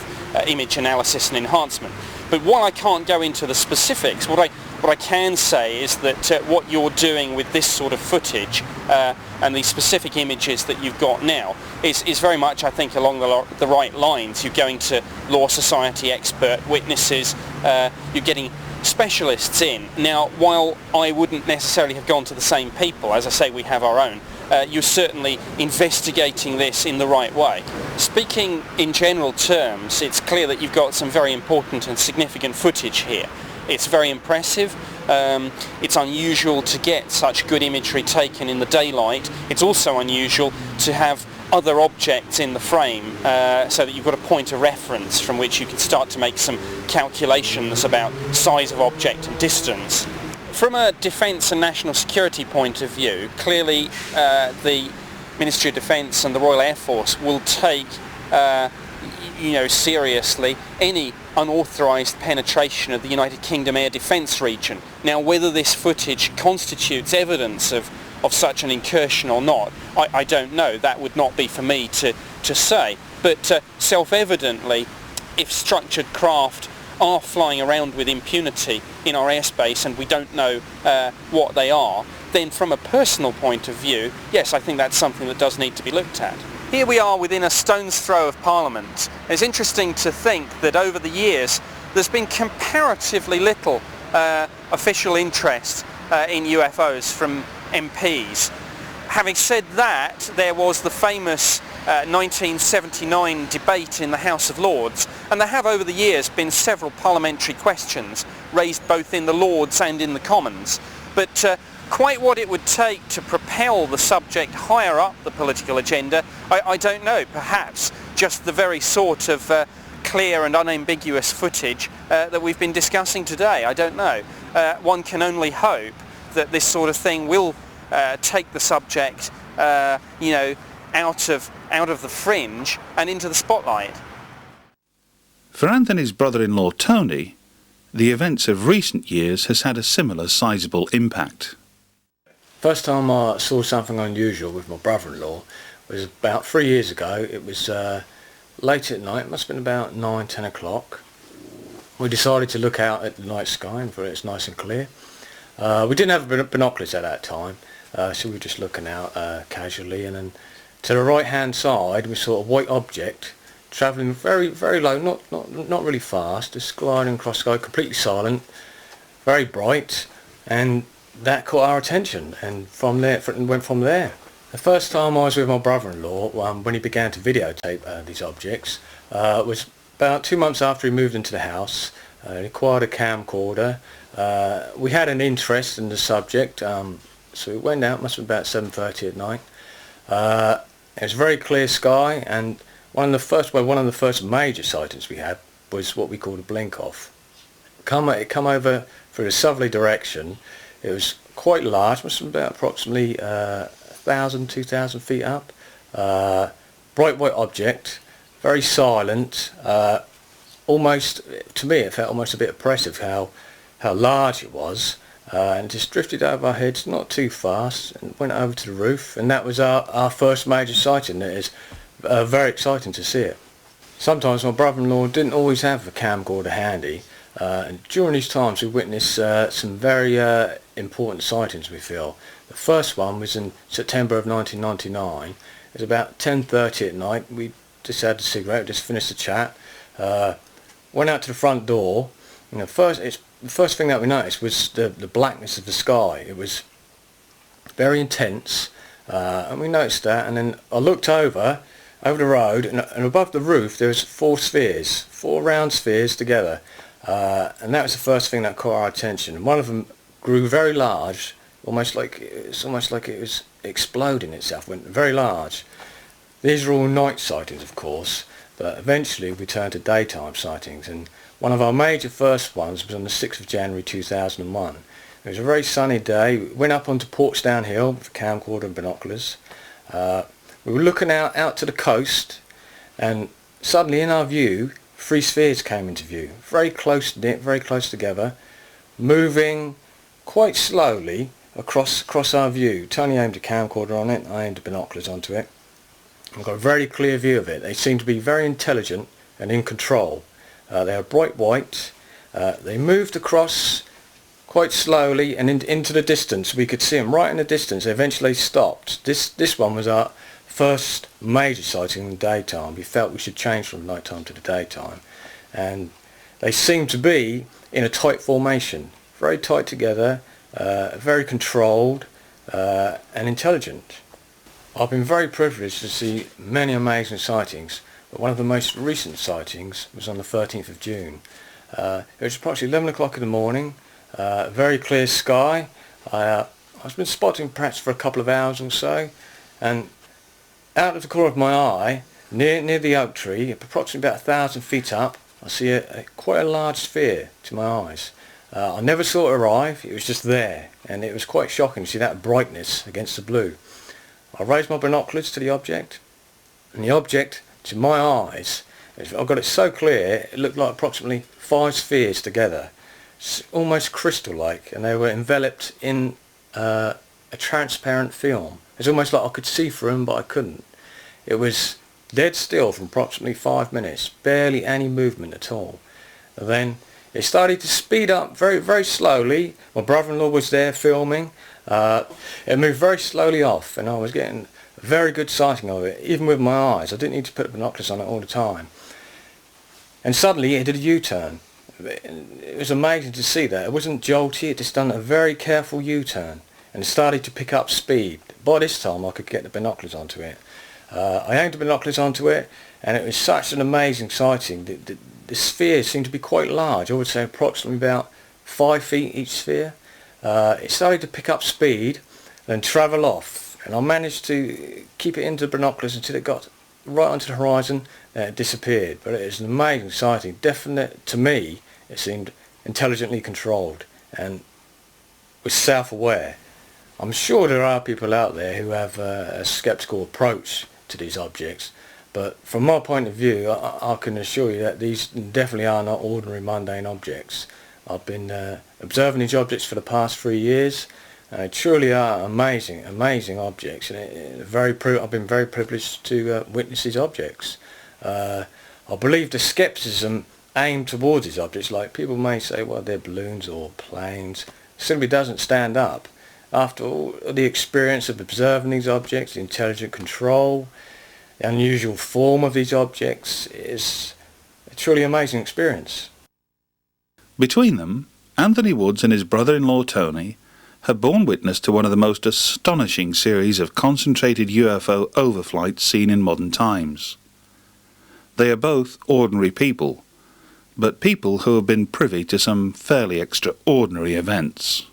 image analysis and enhancement. But while I can't go into the specifics, what I can say is that what you're doing with this sort of footage and the specific images that you've got now is very much, I think, along the right lines. You're going to Law Society expert witnesses, you're getting specialists in. Now, while I wouldn't necessarily have gone to the same people, as I say, we have our own, you're certainly investigating this in the right way. Speaking in general terms, it's clear that you've got some very important and significant footage here. It's very impressive. It's unusual to get such good imagery taken in the daylight. It's also unusual to have other objects in the frame so that you've got a point of reference from which you can start to make some calculations about size of object and distance. From a defence and national security point of view, clearly the Ministry of Defence and the Royal Air Force will take seriously any unauthorised penetration of the United Kingdom air defence region. Now, whether this footage constitutes evidence of such an incursion or not, I don't know. That would not be for me to say. But self-evidently, if structured craft are flying around with impunity in our airspace and we don't know what they are, then from a personal point of view, yes, I think that's something that does need to be looked at. Here we are within a stone's throw of Parliament. It's interesting to think that over the years there's been comparatively little official interest in UFOs from MPs. Having said that, there was the famous 1979 debate in the House of Lords, and there have over the years been several parliamentary questions raised both in the Lords and in the Commons. But quite what it would take to propel the subject higher up the political agenda, I don't know. Perhaps just the very sort of clear and unambiguous footage that we've been discussing today. I don't know. One can only hope that this sort of thing will take the subject, out of the fringe and into the spotlight. For Anthony's brother-in-law Tony, the events of recent years has had a similar sizable impact. First time I saw something unusual with my brother-in-law was about 3 years ago. It was late at night, it must have been about 9-10 o'clock. We decided to look out at the night sky and it's nice and clear. We didn't have binoculars at that time, so we were just looking out casually, and then to the right hand side we saw a white object travelling very, very low, not really fast, just gliding across the sky, completely silent, very bright, and that caught our attention, and from there it went from there. The first time I was with my brother-in-law, when he began to videotape these objects, was about 2 months after he moved into the house. He acquired a camcorder. We had an interest in the subject, so we went out, must have been about 7:30 at night. It was a very clear sky, and one of the first major sightings we had was what we called a blink off. It come over through a southerly direction. It was quite large, must have been about approximately 1,000, 2,000 feet up. Bright white object, very silent. Almost, to me, it felt almost a bit oppressive how large it was. and just drifted over our heads, not too fast, and went over to the roof, and that was our first major sighting. It is very exciting to see it. Sometimes my brother-in-law didn't always have a camcorder handy, and during these times we witnessed some very important sightings, we feel. The first one was in September of 1999. It was about 10:30 at night. We just had a cigarette, just finished the chat, went out to the front door, and the first thing that we noticed was the blackness of the sky. It was very intense, and we noticed that, and then I looked over the road, and above the roof there was four round spheres together, and that was the first thing that caught our attention. And one of them grew very large, almost like it was exploding itself, went very large. These are all night sightings, of course, but eventually we turned to daytime sightings, and one of our major first ones was on the 6th of January 2001. It was a very sunny day. We went up onto Portsmouth Hill with a camcorder and binoculars. We were looking out to the coast, and suddenly in our view 3 spheres came into view, very close knit, very close together, moving quite slowly across our view. Tony aimed a camcorder on it, I aimed the binoculars onto it. I got a very clear view of it. They seemed to be very intelligent and in control. They were bright white. They moved across quite slowly and into the distance. We could see them right in the distance. They eventually stopped. This one was our first major sighting in the daytime. We felt we should change from nighttime to the daytime, and they seemed to be in a tight formation, very tight together, very controlled and intelligent. I've been very privileged to see many amazing sightings, but one of the most recent sightings was on the 13th of June. It was approximately 11 o'clock in the morning, very clear sky. I've been spotting perhaps for a couple of hours or so, and out of the corner of my eye, near the oak tree, approximately about 1,000 feet up, I see quite a large sphere to my eyes. I never saw it arrive, it was just there, and it was quite shocking to see that brightness against the blue. I raised my binoculars to the object, and the object, to my eyes, I got it so clear, it looked like approximately 5 spheres together, almost crystal-like, and they were enveloped in a transparent film. It's almost like I could see through them, but I couldn't. It was dead still for approximately 5 minutes, barely any movement at all. And then it started to speed up very, very slowly. My brother-in-law was there filming. It moved very slowly off, and I was getting a very good sighting of it, even with my eyes. I didn't need to put binoculars on it all the time. And suddenly it did a U-turn. It was amazing to see that. It wasn't jolty, it just done a very careful U-turn, and it started to pick up speed. By this time I could get the binoculars onto it. I aimed the binoculars onto it, and it was such an amazing sighting. The spheres seemed to be quite large. I would say approximately about 5 feet each sphere. It started to pick up speed and travel off, and I managed to keep it into the binoculars until it got right onto the horizon and it disappeared. But it was an amazing sighting. Definitely, to me, it seemed intelligently controlled and was self-aware. I'm sure there are people out there who have a sceptical approach to these objects, but from my point of view, I can assure you that these definitely are not ordinary mundane objects. I've been observing these objects for the past 3 years, and they truly are amazing, amazing objects, and I've been very privileged to witness these objects. I believe the scepticism aimed towards these objects, like people may say, well, they're balloons or planes, simply doesn't stand up. After all the experience of observing these objects, the intelligent control, the unusual form of these objects, is a truly amazing experience. Between them, Anthony Woods and his brother-in-law Tony have borne witness to one of the most astonishing series of concentrated UFO overflights seen in modern times. They are both ordinary people, but people who have been privy to some fairly extraordinary events.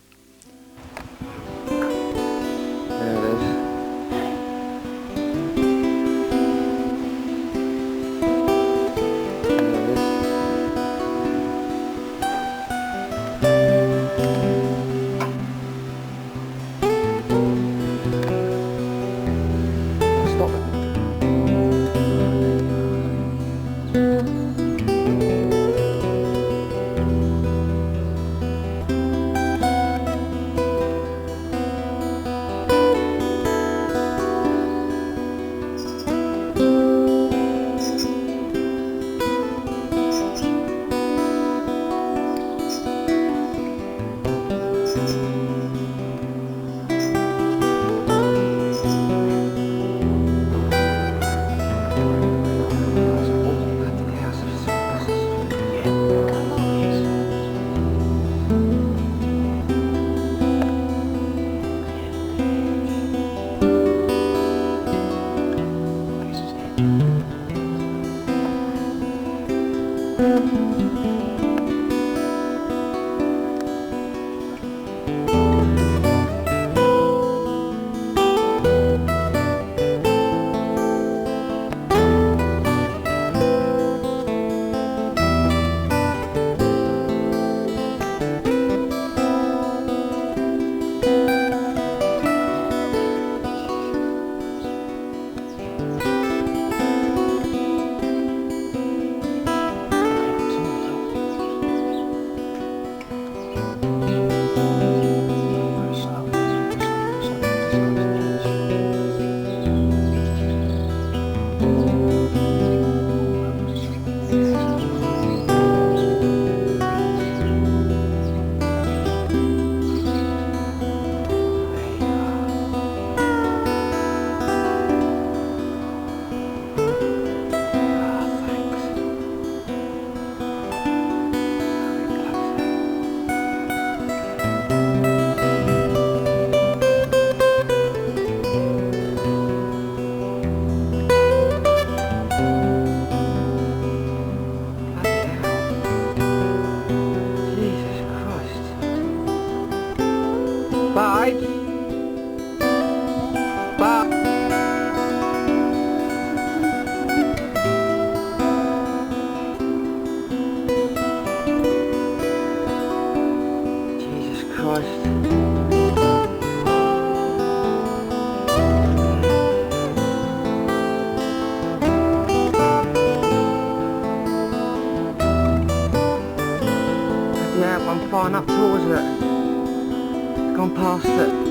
Yeah, I'm flying up towards it. It's gone past it.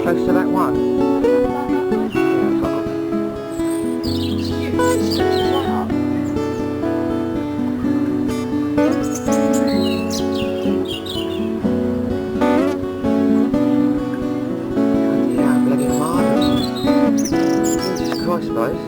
Close to that one. Yeah, bloody hard. Jesus Christ, guys.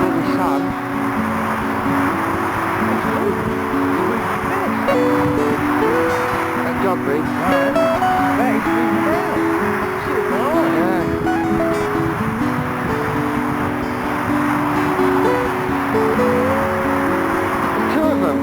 Lovely sun. Good job, Reed. Thanks, yeah. Two of them.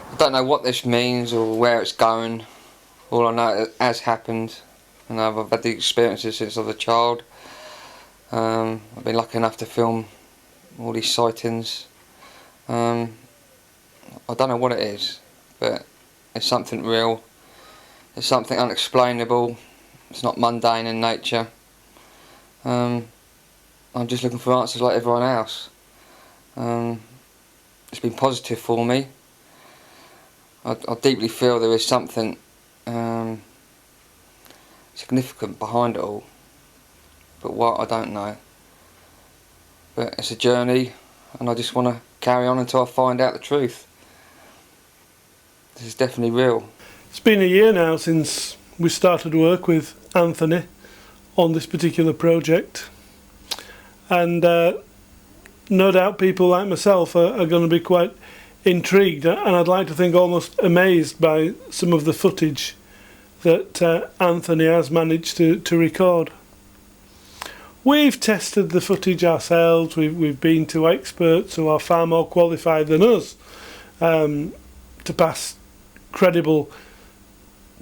I don't know what this means or where it's going. All I know it has happened, and I've had the experiences since I was a child. I've been lucky enough to film all these sightings. I don't know what it is, but it's something real. It's something unexplainable. It's not mundane in nature. I'm just looking for answers like everyone else. It's been positive for me. I deeply feel there is something significant behind it all, but what, I don't know. But it's a journey, and I just want to carry on until I find out the truth. This is definitely real. It's been a year now since we started work with Anthony on this particular project, and no doubt people like myself are going to be quite intrigued, and I'd like to think almost amazed by some of the footage that Anthony has managed to record. We've tested the footage ourselves. We've been to experts who are far more qualified than us to pass credible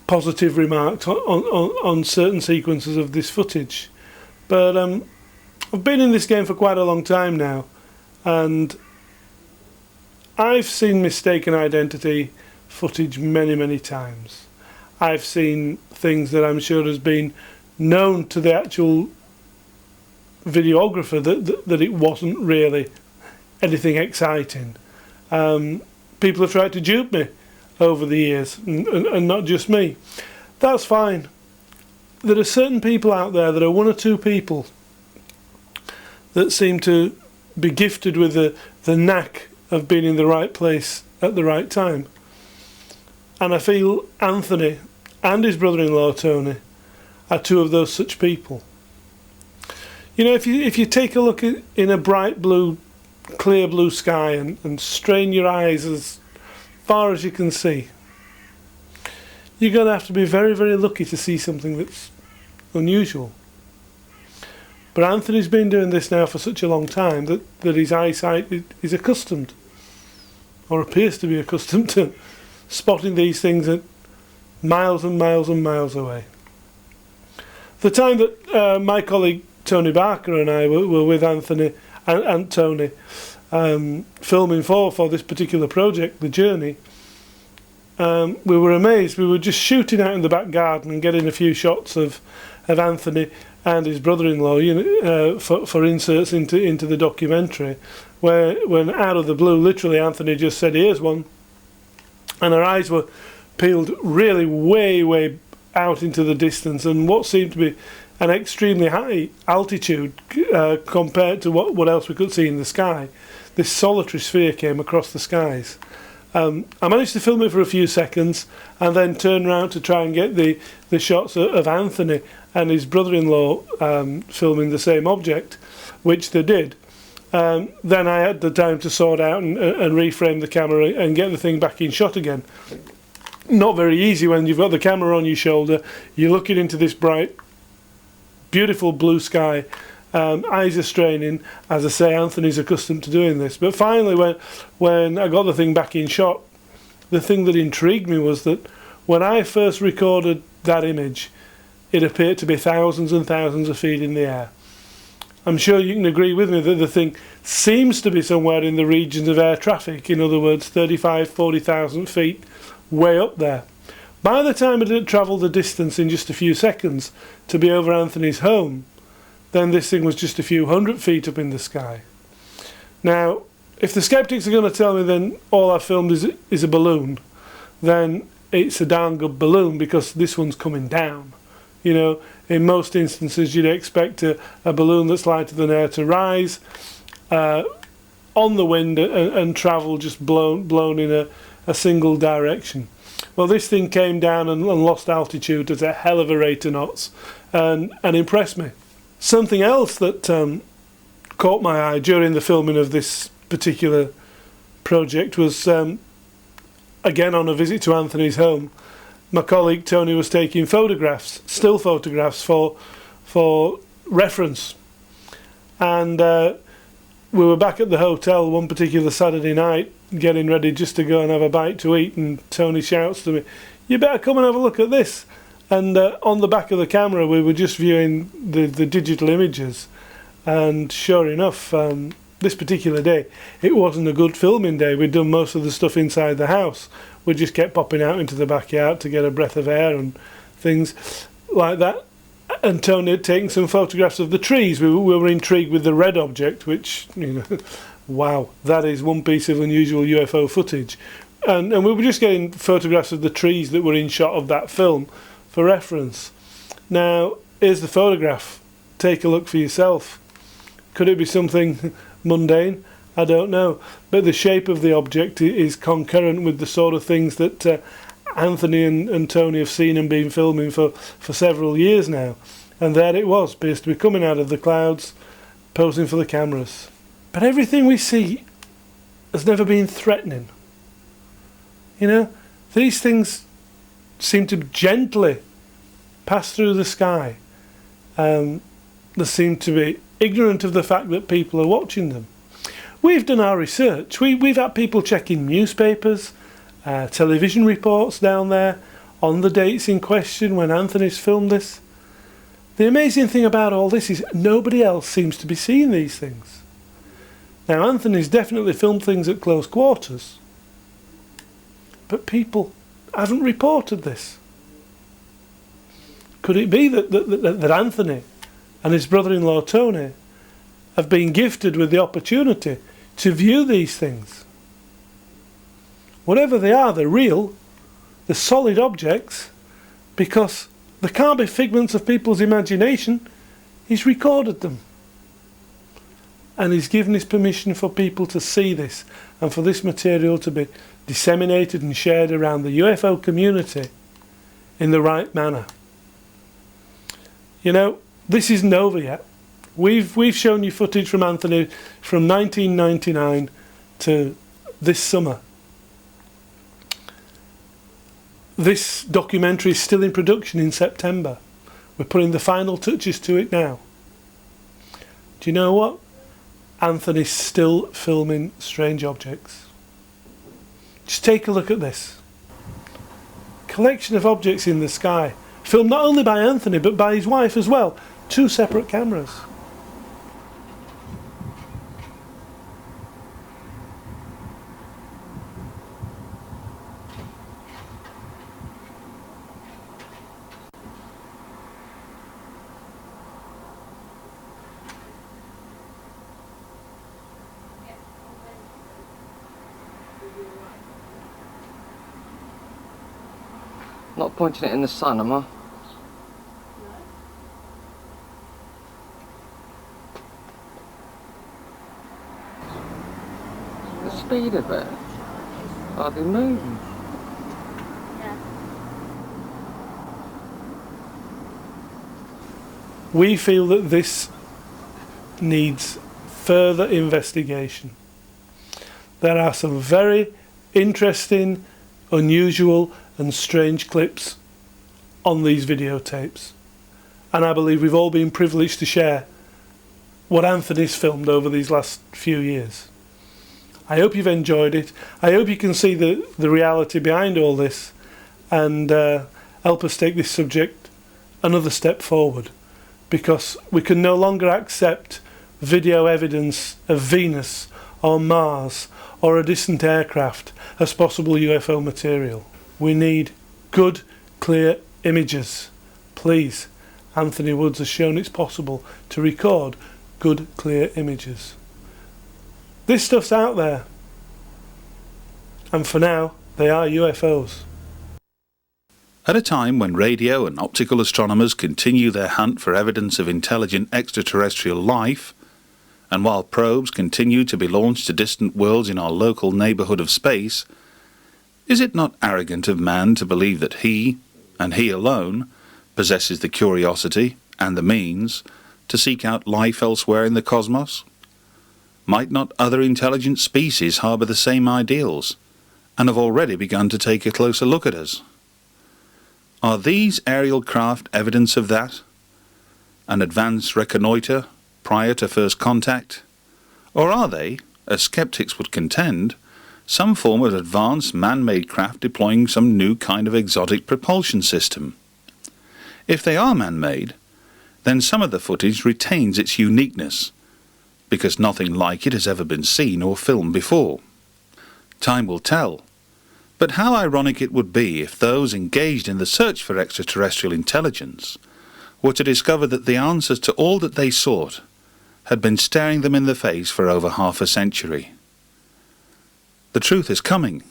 positive remarks on certain sequences of this footage. But I've been in this game for quite a long time now, and I've seen mistaken identity footage many times. I've seen things that I'm sure has been known to the actual videographer that it wasn't really anything exciting. People have tried to dupe me over the years, and not just me. That's fine. There are certain people out there, that are one or two people that seem to be gifted with the knack of being in the right place at the right time. And I feel Anthony and his brother-in-law Tony are two of those such people. You know, if you take a look in a bright blue, clear blue sky and strain your eyes as far as you can see, you're going to have to be very lucky to see something that's unusual. But Anthony's been doing this now for such a long time that his eyesight is accustomed, or appears to be accustomed, to spotting these things at miles and miles and miles away. The time that my colleague Tony Barker and I were with Anthony and Tony filming for this particular project, The Journey, we were amazed. We were just shooting out in the back garden and getting a few shots of Anthony and his brother-in-law, for inserts into the documentary, when out of the blue, literally, Anthony just said, "Here's one," and our eyes were peeled really way out into the distance, and what seemed to be an extremely high altitude compared to what else we could see in the sky. This solitary sphere came across the skies. I managed to film it for a few seconds and then turn around to try and get the shots of Anthony and his brother-in-law filming the same object, which they did. Then I had the time to sort out and reframe the camera and get the thing back in shot again. not very easy when you've got the camera on your shoulder, you're looking into this bright, beautiful blue sky, eyes are straining. As I say, Anthony's accustomed to doing this. But finally, when I got the thing back in shot, the thing that intrigued me was that when I first recorded that image, it appeared to be thousands and thousands of feet in the air. I'm sure you can agree with me that the thing seems to be somewhere in the regions of air traffic, in other words 35, 40,000 feet, way up there. By the time it had travelled the distance in just a few seconds to be over Anthony's home, then this thing was just a few hundred feet up in the sky. Now, if the skeptics are going to tell me then all I've filmed is a balloon, then it's a darn good balloon, because this one's coming down. You know, in most instances you'd expect a balloon that's lighter than air to rise on the wind and travel just blown in a single direction. Well, this thing came down and lost altitude at a hell of a rate of knots and impressed me. Something else that caught my eye during the filming of this particular project was, again on a visit to Anthony's home, my colleague Tony was taking photographs, still photographs for reference. And we were back at the hotel one particular Saturday night, getting ready just to go and have a bite to eat, and Tony shouts to me, "You better come and have a look at this." And on the back of the camera we were just viewing the digital images, and sure enough, this particular day, it wasn't a good filming day. We'd done most of the stuff inside the house. We just kept popping out into the backyard to get a breath of air and things like that. And Tony had taken some photographs of the trees. We were intrigued with the red object, which, you know, wow, that is one piece of unusual UFO footage. And we were just getting photographs of the trees that were in shot of that film for reference. Now, here's the photograph. Take a look for yourself. Could it be something mundane? I don't know. But the shape of the object is concurrent with the sort of things that Anthony and Tony have seen and been filming for several years now. And there it was, appears to be coming out of the clouds, posing for the cameras. But everything we see has never been threatening. You know, these things seem to gently pass through the sky. They seem to be ignorant of the fact that people are watching them. We've done our research. We've had people checking newspapers, television reports down there on the dates in question when Anthony's filmed this. The amazing thing about all this is nobody else seems to be seeing these things. Now, Anthony's definitely filmed things at close quarters, but people haven't reported this. Could it be that Anthony and his brother-in-law Tony have been gifted with the opportunity to view these things? Whatever they are, they're real, they're solid objects, because they can't be figments of people's imagination. He's recorded them. And he's given his permission for people to see this, and for this material to be disseminated and shared around the UFO community in the right manner. You know, this isn't over yet. We've shown you footage from Anthony from 1999 to this summer. This documentary is still in production in September. We're putting the final touches to it now. Do you know what? Anthony's still filming strange objects. Just take a look at this. Collection of objects in the sky, filmed not only by Anthony but by his wife as well. 2 separate cameras. Not pointing it in the sun, am I? The speed of it. Are they moving? We feel that this needs further investigation. There are some very interesting, unusual and strange clips on these videotapes. And I believe we've all been privileged to share what Anthony's filmed over these last few years. I hope you've enjoyed it. I hope you can see the reality behind all this and help us take this subject another step forward, because we can no longer accept video evidence of Venus or Mars or a distant aircraft as possible UFO material. We need good, clear images. Please, Anthony Woods has shown it's possible to record good, clear images. This stuff's out there, and for now, they are UFOs. At a time when radio and optical astronomers continue their hunt for evidence of intelligent extraterrestrial life, and while probes continue to be launched to distant worlds in our local neighbourhood of space, is it not arrogant of man to believe that he, and he alone, possesses the curiosity and the means to seek out life elsewhere in the cosmos? Might not other intelligent species harbour the same ideals, and have already begun to take a closer look at us? Are these aerial craft evidence of that? An advanced reconnoitre prior to first contact? Or are they, as skeptics would contend, some form of advanced man-made craft deploying some new kind of exotic propulsion system? If they are man-made, then some of the footage retains its uniqueness, because nothing like it has ever been seen or filmed before. Time will tell. But how ironic it would be if those engaged in the search for extraterrestrial intelligence were to discover that the answers to all that they sought had been staring them in the face for over half a century. The truth is coming,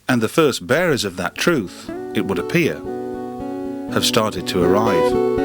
and the first bearers of that truth, it would appear, have started to arrive.